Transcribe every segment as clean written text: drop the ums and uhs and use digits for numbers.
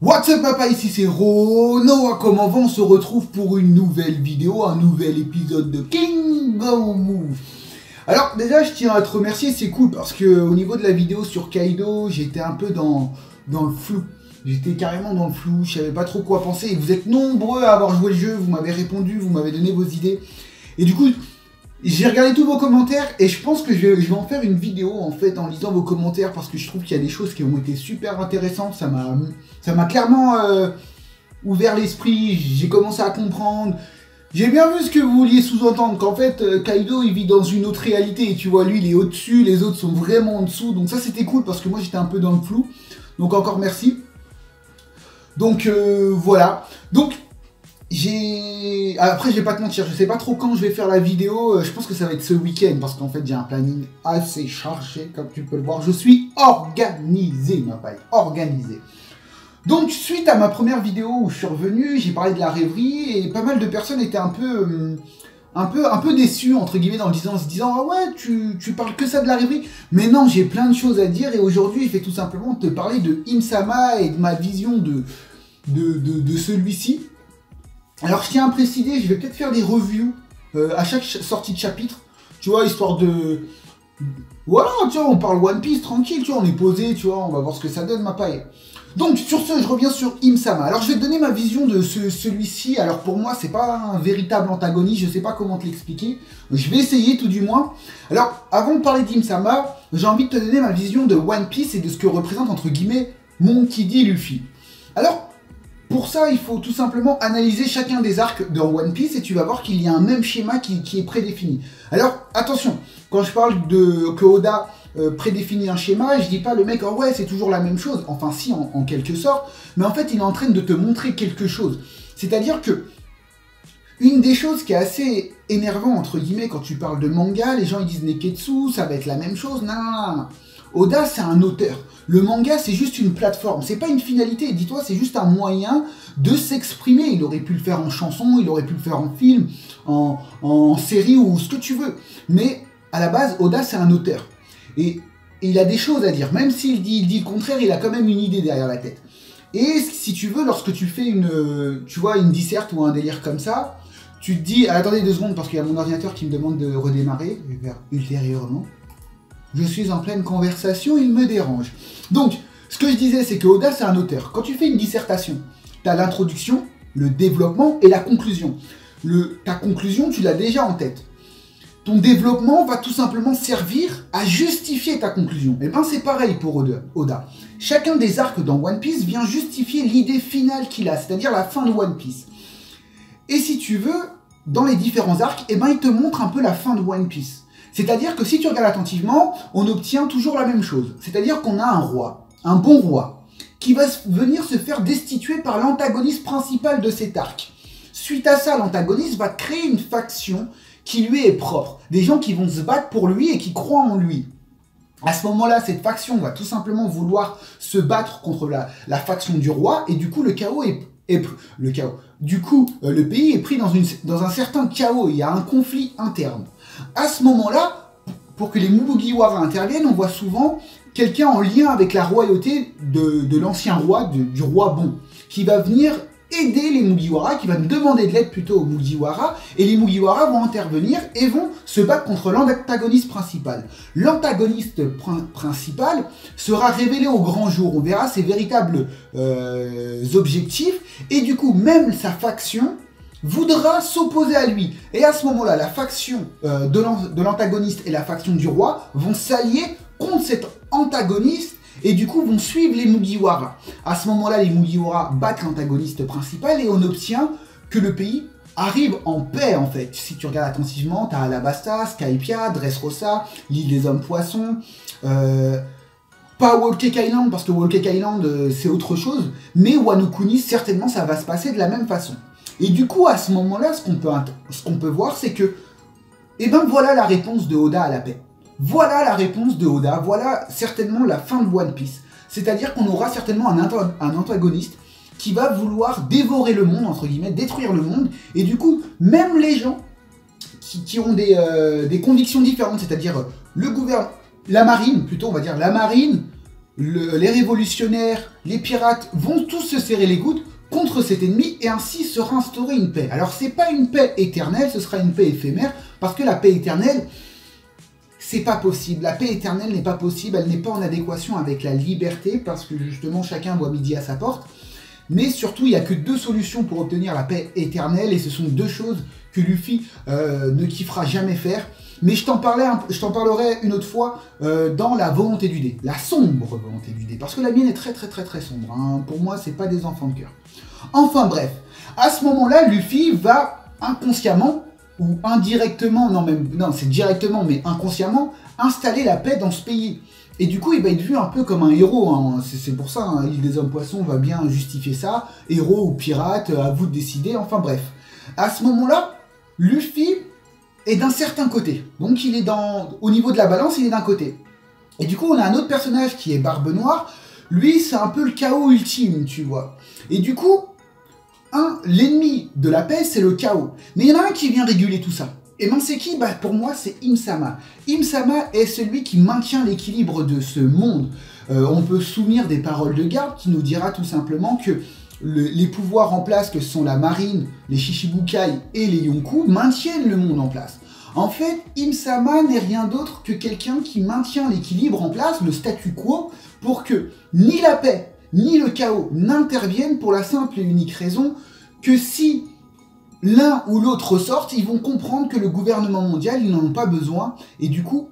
What's up papa, ici c'est Rono, comment va, on se retrouve pour une nouvelle vidéo, un nouvel épisode de King Go Move. Alors déjà je tiens à te remercier, c'est cool parce que au niveau de la vidéo sur Kaido, j'étais un peu dans le flou. J'étais carrément dans le flou, je savais pas trop quoi penser et vous êtes nombreux à avoir joué le jeu, vous m'avez répondu, vous m'avez donné vos idées. Et du coup, j'ai regardé tous vos commentaires et je pense que je vais en faire une vidéo en fait en lisant vos commentaires parce que je trouve qu'il y a des choses qui ont été super intéressantes, ça m'a clairement ouvert l'esprit, j'ai commencé à comprendre. J'ai bien vu ce que vous vouliez sous-entendre, qu'en fait Kaido il vit dans une autre réalité et tu vois lui il est au-dessus, les autres sont vraiment en dessous, donc ça c'était cool parce que moi j'étais un peu dans le flou, donc encore merci. Donc voilà, donc après je vais pas te mentir, je sais pas trop quand je vais faire la vidéo, je pense que ça va être ce week-end parce qu'en fait j'ai un planning assez chargé comme tu peux le voir, je suis organisé ma paille, organisé. Donc suite à ma première vidéo où je suis revenu, j'ai parlé de la rêverie et pas mal de personnes étaient un peu déçues entre guillemets en se disant ah ouais tu parles que ça de la rêverie, mais non j'ai plein de choses à dire et aujourd'hui je vais tout simplement te parler de Im-sama et de ma vision de celui-ci. Alors je tiens à préciser, je vais peut-être faire des reviews à chaque sortie de chapitre, tu vois, histoire de... Voilà, tu vois, on parle One Piece tranquille, tu vois, on est posé, tu vois, on va voir ce que ça donne ma paille. Donc sur ce, je reviens sur Im-sama. Alors je vais te donner ma vision de celui-ci, alors pour moi c'est pas un véritable antagoniste, je sais pas comment te l'expliquer, je vais essayer tout du moins. Alors avant de parler d'Im-sama, j'ai envie de te donner ma vision de One Piece et de ce que représente entre guillemets Monkey D. Luffy. Alors... pour ça, il faut tout simplement analyser chacun des arcs dans One Piece et tu vas voir qu'il y a un même schéma qui est prédéfini. Alors, attention, quand je parle que Oda prédéfinit un schéma, je dis pas le mec, oh ouais, c'est toujours la même chose. Enfin, si, en quelque sorte, mais en fait, il est en train de te montrer quelque chose. C'est-à-dire que, une des choses qui est assez énervant, entre guillemets, quand tu parles de manga, les gens ils disent Neketsu, ça va être la même chose, non. Oda, c'est un auteur. Le manga, c'est juste une plateforme. C'est pas une finalité. Dis-toi, c'est juste un moyen de s'exprimer. Il aurait pu le faire en chanson, il aurait pu le faire en film, en série ou ce que tu veux. Mais à la base, Oda, c'est un auteur. Et il a des choses à dire. Même s'il dit le contraire, il a quand même une idée derrière la tête. Et si tu veux, lorsque tu fais une disserte ou un délire comme ça, tu te dis... attendez 2 secondes parce qu'il y a mon ordinateur qui me demande de redémarrer. Je vais faire ultérieurement. Je suis en pleine conversation, il me dérange. Donc, ce que je disais, c'est que Oda, c'est un auteur. Quand tu fais une dissertation, tu as l'introduction, le développement et la conclusion. Ta conclusion, tu l'as déjà en tête. Ton développement va tout simplement servir à justifier ta conclusion. Et bien, c'est pareil pour Oda. Chacun des arcs dans One Piece vient justifier l'idée finale qu'il a, c'est-à-dire la fin de One Piece. Et si tu veux, dans les différents arcs, eh ben, il te montre un peu la fin de One Piece. C'est-à-dire que si tu regardes attentivement, on obtient toujours la même chose. C'est-à-dire qu'on a un roi, un bon roi, qui va venir se faire destituer par l'antagoniste principal de cet arc. Suite à ça, l'antagoniste va créer une faction qui lui est propre. Des gens qui vont se battre pour lui et qui croient en lui. À ce moment-là, cette faction va tout simplement vouloir se battre contre la faction du roi et du coup, le chaos le chaos. Du coup, le pays est pris dans un certain chaos. Il y a un conflit interne. À ce moment-là, pour que les Mugiwara interviennent, on voit souvent quelqu'un en lien avec la royauté de l'ancien roi, du roi bon, qui va venir aider les Mugiwara, qui va demander de l'aide plutôt aux Mugiwara, et les Mugiwara vont intervenir et vont se battre contre l'antagoniste principal. L'antagoniste principal sera révélé au grand jour, on verra ses véritables objectifs, et du coup, même sa faction voudra s'opposer à lui. Et à ce moment-là, la faction de l'antagoniste et la faction du roi vont s'allier contre cet antagoniste et du coup vont suivre les Mugiwara. À ce moment-là, les Mugiwara battent l'antagoniste principal et on obtient que le pays arrive en paix en fait. Si tu regardes attentivement, tu as Alabasta, Skypiea, Dressrosa, l'île des hommes poissons, pas Whole Cake Island parce que Whole Cake Island c'est autre chose, mais Wano Kuni certainement ça va se passer de la même façon. Et du coup, à ce moment-là, ce qu'on peut voir, c'est que, eh ben voilà la réponse de Oda à la paix. Voilà la réponse de Oda, voilà certainement la fin de One Piece. C'est-à-dire qu'on aura certainement un antagoniste qui va vouloir dévorer le monde, entre guillemets, détruire le monde. Et du coup, même les gens qui ont des convictions différentes, c'est-à-dire le gouvernement, la marine, plutôt on va dire la marine, les révolutionnaires, les pirates vont tous se serrer les coudes contre cet ennemi et ainsi sera instaurée une paix. Alors c'est pas une paix éternelle, ce sera une paix éphémère parce que la paix éternelle, c'est pas possible. La paix éternelle n'est pas possible, elle n'est pas en adéquation avec la liberté parce que justement chacun voit midi à sa porte. Mais surtout, il n'y a que deux solutions pour obtenir la paix éternelle et ce sont deux choses que Luffy ne kiffera jamais faire. Mais je t'en parlerai une autre fois dans la volonté du dé, la sombre volonté du dé, parce que la mienne est très sombre, hein. Pour moi c'est pas des enfants de cœur. Enfin bref, à ce moment-là, Luffy va inconsciemment, ou indirectement, non c'est directement mais inconsciemment, installer la paix dans ce pays. Et du coup il va être vu un peu comme un héros, hein. C'est pour ça, hein, l'île des hommes poissons va bien justifier ça, héros ou pirate, à vous de décider, enfin bref. À ce moment-là, Luffy est d'un certain côté. Donc il est au niveau de la balance, il est d'un côté. Et du coup, on a un autre personnage qui est Barbe Noire. Lui, c'est un peu le chaos ultime, tu vois. Et du coup, l'ennemi de la paix, c'est le chaos. Mais il y en a un qui vient réguler tout ça. Et ben c'est qui? Pour moi, c'est Im-sama. Im-sama est celui qui maintient l'équilibre de ce monde. On peut se souvenir des paroles de Garp qui nous dira tout simplement que les pouvoirs en place que sont la marine, les Shichibukai et les Yonkou maintiennent le monde en place. En fait, Im-sama n'est rien d'autre que quelqu'un qui maintient l'équilibre en place, le statu quo, pour que ni la paix ni le chaos n'interviennent pour la simple et unique raison que si l'un ou l'autre ressortent, ils vont comprendre que le gouvernement mondial, ils n'en ont pas besoin. Et du coup,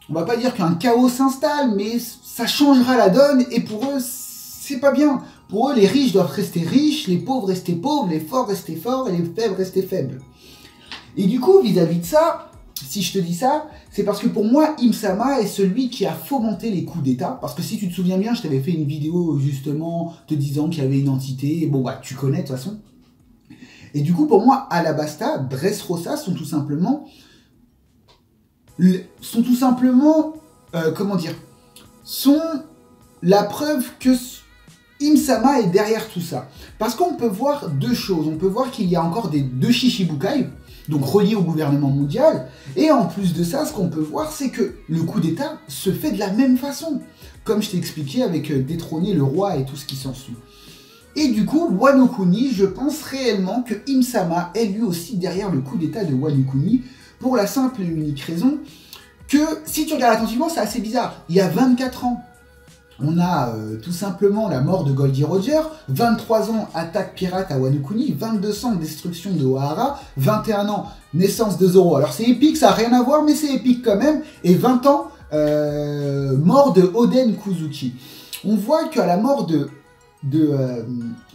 on va pas dire qu'un chaos s'installe, mais ça changera la donne et pour eux, c'est pas bien. Pour eux, les riches doivent rester riches, les pauvres rester pauvres, les forts rester forts et les faibles rester faibles. Et du coup, vis-à-vis de ça, si je te dis ça, c'est parce que pour moi, Im-sama est celui qui a fomenté les coups d'État. Parce que si tu te souviens bien, je t'avais fait une vidéo justement te disant qu'il y avait une entité. Bon, bah, tu connais de toute façon. Et du coup, pour moi, Alabasta, Dressrosa sont tout simplement... comment dire, sont la preuve que Im-sama est derrière tout ça. Parce qu'on peut voir deux choses. On peut voir qu'il y a encore deux Shichibukai, donc reliés au gouvernement mondial. Et en plus de ça, ce qu'on peut voir, c'est que le coup d'État se fait de la même façon. Comme je t'ai expliqué avec détrôner le roi et tout ce qui s'ensuit. Et du coup, Wano Kuni, je pense réellement que Im-sama est lui aussi derrière le coup d'État de Wano Kuni, pour la simple et unique raison que, si tu regardes attentivement, c'est assez bizarre. Il y a 24 ans, on a tout simplement la mort de Goldie Roger, 23 ans, attaque pirate à Wano Kuni, 22 ans, destruction de Ohara, 21 ans, naissance de Zoro. Alors c'est épique, ça n'a rien à voir, mais c'est épique quand même. Et 20 ans, mort de Oden Kuzuki. On voit qu'à la mort de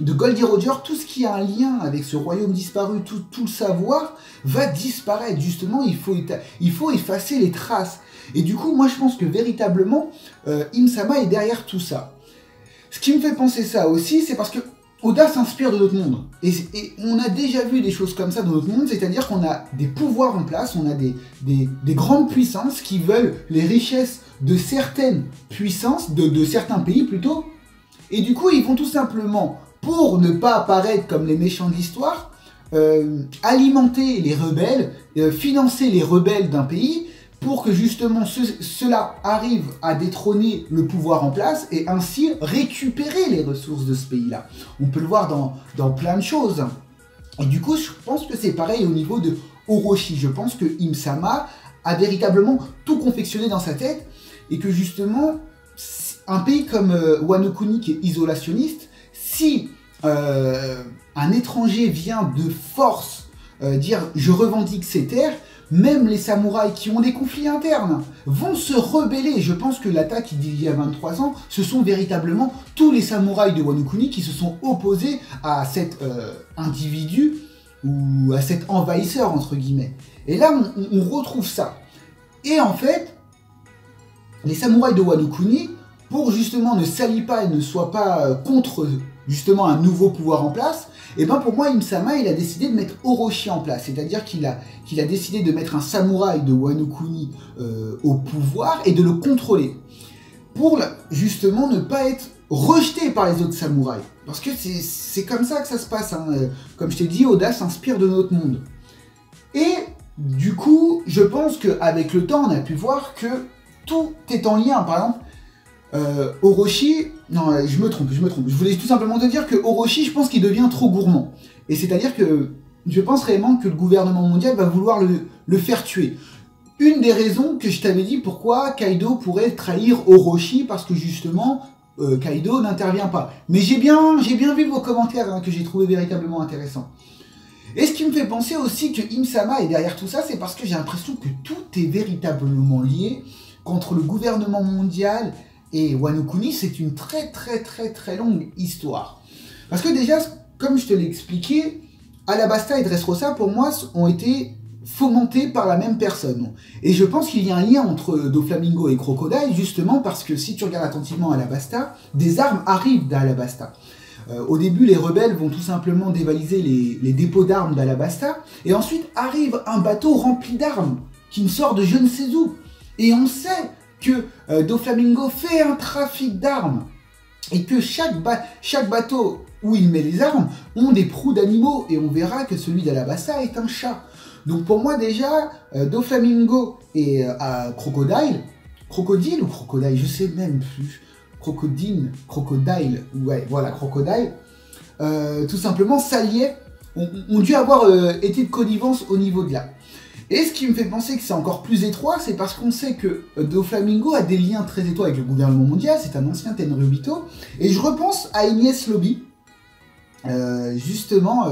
Goldie Roger, tout ce qui a un lien avec ce royaume disparu, tout le savoir, va disparaître. Justement, il faut effacer les traces. Et du coup, moi je pense que véritablement, Im-sama est derrière tout ça. Ce qui me fait penser ça aussi, c'est parce que Oda s'inspire de notre monde. Et on a déjà vu des choses comme ça dans notre monde, c'est-à-dire qu'on a des pouvoirs en place, on a des grandes puissances qui veulent les richesses de certaines puissances, de certains pays plutôt. Et du coup, ils vont tout simplement, pour ne pas apparaître comme les méchants de l'histoire, alimenter les rebelles, financer les rebelles d'un pays, pour que justement cela arrive à détrôner le pouvoir en place et ainsi récupérer les ressources de ce pays-là. On peut le voir dans plein de choses. Et du coup, je pense que c'est pareil au niveau de Orochi. Je pense que Im-sama a véritablement tout confectionné dans sa tête et que justement, un pays comme Wano Kuni qui est isolationniste, si un étranger vient de force dire « je revendique ces terres », même les samouraïs qui ont des conflits internes vont se rebeller. Je pense que l'attaque d'il y a 23 ans, ce sont véritablement tous les samouraïs de Wano Kuni qui se sont opposés à cet individu ou à cet envahisseur, entre guillemets. Et là, on retrouve ça. Et en fait, les samouraïs de Wano Kuni, pour justement ne s'allient pas et ne soient pas contre justement un nouveau pouvoir en place, et ben pour moi, Im-sama, il a décidé de mettre Orochi en place. C'est-à-dire qu'il a décidé de mettre un samouraï de Wano Kuni au pouvoir et de le contrôler. Pour justement ne pas être rejeté par les autres samouraïs. Parce que c'est comme ça que ça se passe. Hein. Comme je t'ai dit, Oda s'inspire de notre monde. Et du coup, je pense qu'avec le temps, on a pu voir que tout est en lien. Par exemple, Orochi, non, je me trompe. Je voulais tout simplement te dire que Orochi, je pense qu'il devient trop gourmand. Et c'est-à-dire que je pense réellement que le gouvernement mondial va vouloir le faire tuer. Une des raisons que je t'avais dit pourquoi Kaido pourrait trahir Orochi, parce que justement, Kaido n'intervient pas. Mais j'ai bien vu vos commentaires hein, que j'ai trouvé véritablement intéressants. Et ce qui me fait penser aussi que Im-sama est derrière tout ça, c'est parce que j'ai l'impression que tout est véritablement lié contre le gouvernement mondial et Wano Kuni. C'est une très longue histoire. Parce que déjà, comme je te l'ai expliqué, Alabasta et Dressrosa, pour moi, ont été fomentés par la même personne. Et je pense qu'il y a un lien entre Doflamingo et Crocodile, justement parce que si tu regardes attentivement Alabasta, des armes arrivent d'Alabasta. Au début, les rebelles vont tout simplement dévaliser les dépôts d'armes d'Alabasta, et ensuite arrive un bateau rempli d'armes, qui me sort de je ne sais où. Et on sait que Doflamingo fait un trafic d'armes, et que chaque bateau où il met les armes ont des proues d'animaux, et on verra que celui d'Alabasta est un chat. Donc pour moi déjà, Doflamingo et Crocodile, je sais même plus, Crocodile, ouais, voilà, Crocodile, tout simplement s'alliaient, ont dû avoir été de connivence au niveau de là. Et ce qui me fait penser que c'est encore plus étroit, c'est parce qu'on sait que Doflamingo a des liens très étroits avec le gouvernement mondial, c'est un ancien Tenryubito, et je repense à Enies Lobby, justement,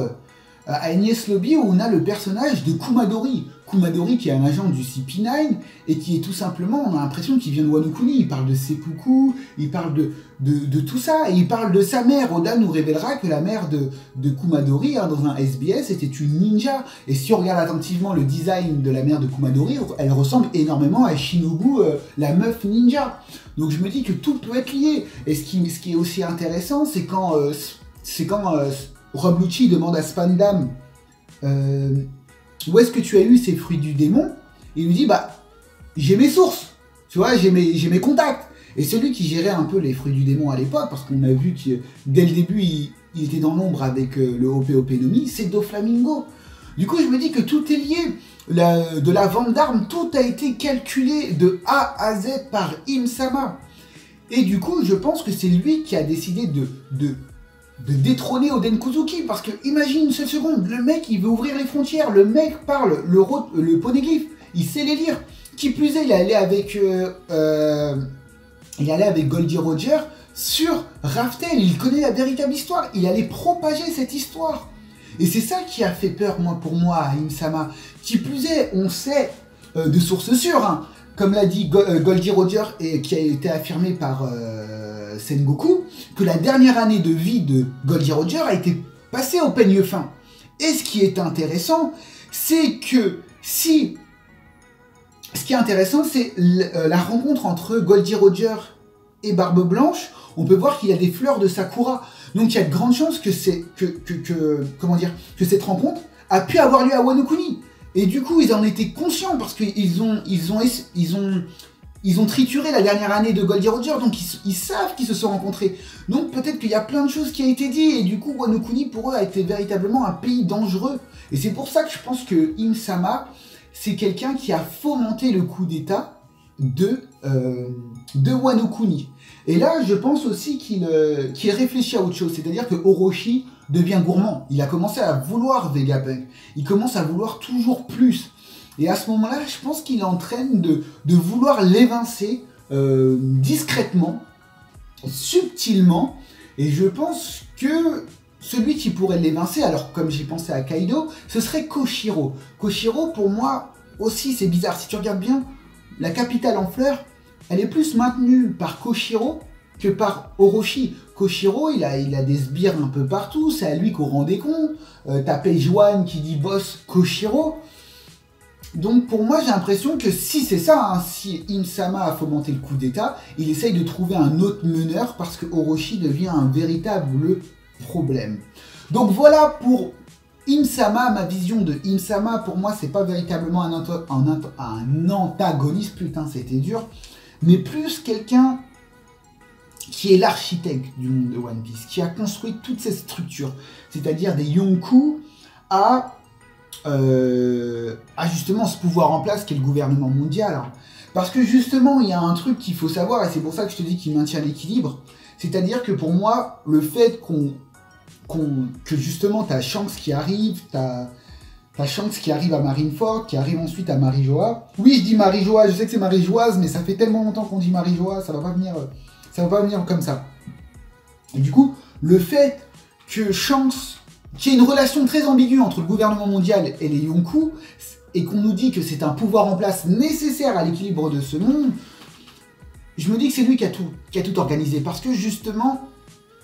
à Enies Lobby où on a le personnage de Kumadori. Kumadori qui est un agent du CP9 et qui est tout simplement, on a l'impression qu'il vient de Wano Kuni. Il parle de seppuku, il parle de tout ça, et il parle de sa mère. Oda nous révélera que la mère de Kumadori, hein, dans un SBS, était une ninja. Et si on regarde attentivement le design de la mère de Kumadori, elle ressemble énormément à Shinobu, la meuf ninja. Donc je me dis que tout peut être lié. Et ce qui est aussi intéressant, c'est quand Rob Lucci demande à Spandam où est-ce que tu as eu ces fruits du démon? Il lui dit bah j'ai mes sources, tu vois, j'ai mes contacts. Et celui qui gérait un peu les fruits du démon à l'époque, parce qu'on a vu que dès le début il était dans l'ombre avec le OPOP Nomi, c'est Doflamingo. Du coup je me dis que tout est lié. De la vente d'armes, tout a été calculé de A à Z par Im-sama. Et du coup je pense que c'est lui qui a décidé de détrôner Oden Kozuki, parce que imagine une seule seconde, le mec il veut ouvrir les frontières, le mec parle le poneglyphe, il sait les lire. Qui plus est, il allait avec Goldie Roger sur Raftel, il connaît la véritable histoire, il allait propager cette histoire. Et c'est ça qui a fait peur pour moi à Im-sama. Qui plus est, on sait de sources sûres, hein, comme l'a dit Goldie Roger et qui a été affirmé par Sengoku, que la dernière année de vie de Goldie Roger a été passée au peigne fin. Et ce qui est intéressant, c'est que ce qui est intéressant, c'est la rencontre entre Goldie Roger et Barbe Blanche. On peut voir qu'il y a des fleurs de Sakura. Donc il y a de grandes chances que cette rencontre a pu avoir lieu à Wano Kuni. Et du coup, ils en étaient conscients parce qu'ils ont trituré la dernière année de Goldie Roger, donc ils savent qu'ils se sont rencontrés. Donc peut-être qu'il y a plein de choses qui ont été dites, et du coup Wano Kuni pour eux a été véritablement un pays dangereux. Et c'est pour ça que je pense que Im-sama, c'est quelqu'un qui a fomenté le coup d'état de Wano Kuni. Et là, je pense aussi qu'il réfléchit à autre chose, c'est-à-dire que Orochi devient gourmand. Il a commencé à vouloir Vegapunk, il commence à vouloir toujours plus. Et à ce moment-là, je pense qu'il est en train de vouloir l'évincer discrètement, subtilement. Et je pense que celui qui pourrait l'évincer, alors comme j'ai pensé à Kaido, ce serait Koshiro. Koshiro, pour moi, aussi, c'est bizarre. Si tu regardes bien, la capitale en fleurs, elle est plus maintenue par Koshiro que par Orochi. Koshiro, il a des sbires un peu partout, c'est à lui qu'on rend des comptes. T'as Page One qui dit boss Koshiro. Donc pour moi, j'ai l'impression que si c'est ça, hein, si Im-sama a fomenté le coup d'état, il essaye de trouver un autre meneur parce que Orochi devient un véritable problème. Donc voilà pour Im-sama, ma vision de Im-sama. Pour moi, c'est pas véritablement un antagoniste, putain c'était dur, mais plus quelqu'un qui est l'architecte du monde de One Piece, qui a construit toutes ces structures, c'est-à-dire des Yonkou à justement ce pouvoir en place qu'est le gouvernement mondial. Alors, Parce que justement, il y a un truc qu'il faut savoir, et c'est pour ça que je te dis qu'il maintient l'équilibre. C'est-à-dire que pour moi, le fait que justement ta chance qui arrive, ta chance qui arrive à Marineford, qui arrive ensuite à Marie-Joa. Oui, je dis Marie-Joa, je sais que c'est Marie-Joise, mais ça fait tellement longtemps qu'on dit Marie-Joa, ça va pas venir comme ça. Et du coup, le fait que chance, qu'il y ait une relation très ambiguë entre le gouvernement mondial et les Yonkou, et qu'on nous dit que c'est un pouvoir en place nécessaire à l'équilibre de ce monde, je me dis que c'est lui qui a tout organisé. Parce que justement,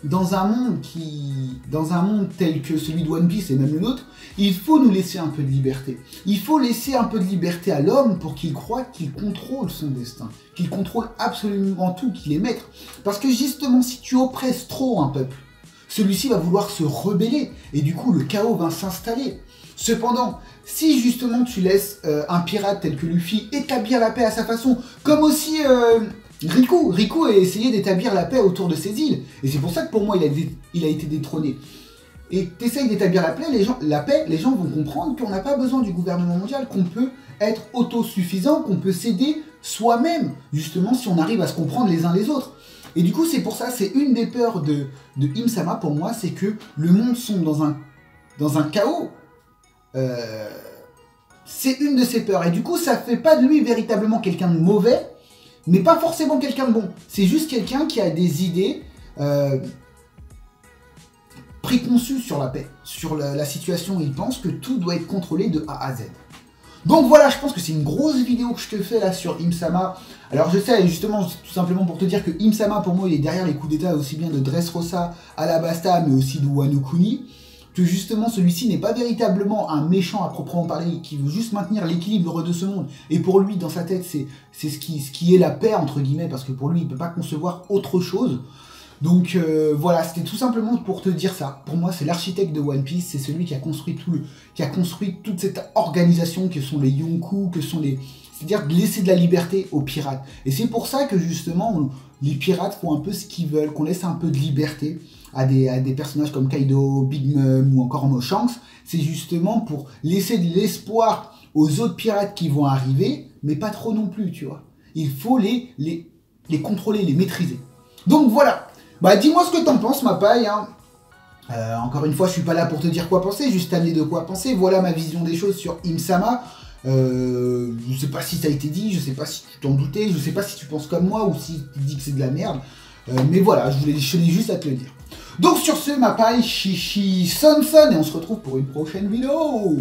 dans un monde tel que celui de One Piece et même le nôtre, il faut nous laisser un peu de liberté. Il faut laisser un peu de liberté à l'homme pour qu'il croie qu'il contrôle son destin, qu'il contrôle absolument tout, qu'il est maître. Parce que justement, si tu oppresses trop un peuple, celui-ci va vouloir se rebeller et du coup le chaos va s'installer. Cependant, si justement tu laisses un pirate tel que Luffy établir la paix à sa façon, comme aussi Riku a essayé d'établir la paix autour de ces îles, et c'est pour ça que pour moi il a été détrôné. Et tu essayes d'établir la paix, les gens vont comprendre qu'on n'a pas besoin du gouvernement mondial, qu'on peut être autosuffisant, qu'on peut s'aider soi-même, justement si on arrive à se comprendre les uns les autres. Et du coup c'est pour ça, c'est une des peurs de Im-sama pour moi, c'est que le monde sombre dans un chaos. C'est une de ses peurs, et du coup ça fait pas de lui véritablement quelqu'un de mauvais, mais pas forcément quelqu'un de bon. C'est juste quelqu'un qui a des idées préconçues sur la paix, sur la situation. Il pense que tout doit être contrôlé de A à Z. Donc voilà, je pense que c'est une grosse vidéo que je te fais là sur Im-sama. Alors je sais, justement, tout simplement pour te dire que Im-sama, pour moi, il est derrière les coups d'état aussi bien de Dressrosa, Alabasta, mais aussi de Wano Kuni. Que justement celui-ci n'est pas véritablement un méchant à proprement parler, qui veut juste maintenir l'équilibre de ce monde. Et pour lui, dans sa tête, c'est ce qui est la paix, entre guillemets, parce que pour lui, il ne peut pas concevoir autre chose. Donc voilà, c'était tout simplement pour te dire ça. Pour moi, c'est l'architecte de One Piece, c'est celui qui a construit toute cette organisation que sont les Yonkou, c'est-à-dire de laisser de la liberté aux pirates. Et c'est pour ça que justement, les pirates font un peu ce qu'ils veulent, qu'on laisse un peu de liberté à des personnages comme Kaido, Big Mom ou encore Shanks. C'est justement pour laisser de l'espoir aux autres pirates qui vont arriver, mais pas trop non plus, tu vois. Il faut les contrôler, les maîtriser. Donc voilà. Bah dis-moi ce que t'en penses, ma paille, hein. Encore une fois, je suis pas là pour te dire quoi penser, juste t'amener de quoi penser. Voilà ma vision des choses sur Im-sama. Je sais pas si ça a été dit, je sais pas si tu t'en doutais, je sais pas si tu penses comme moi ou si tu dis que c'est de la merde. Mais voilà, je tenais juste à te le dire. Donc sur ce, ma paille, chichi son son, et on se retrouve pour une prochaine vidéo.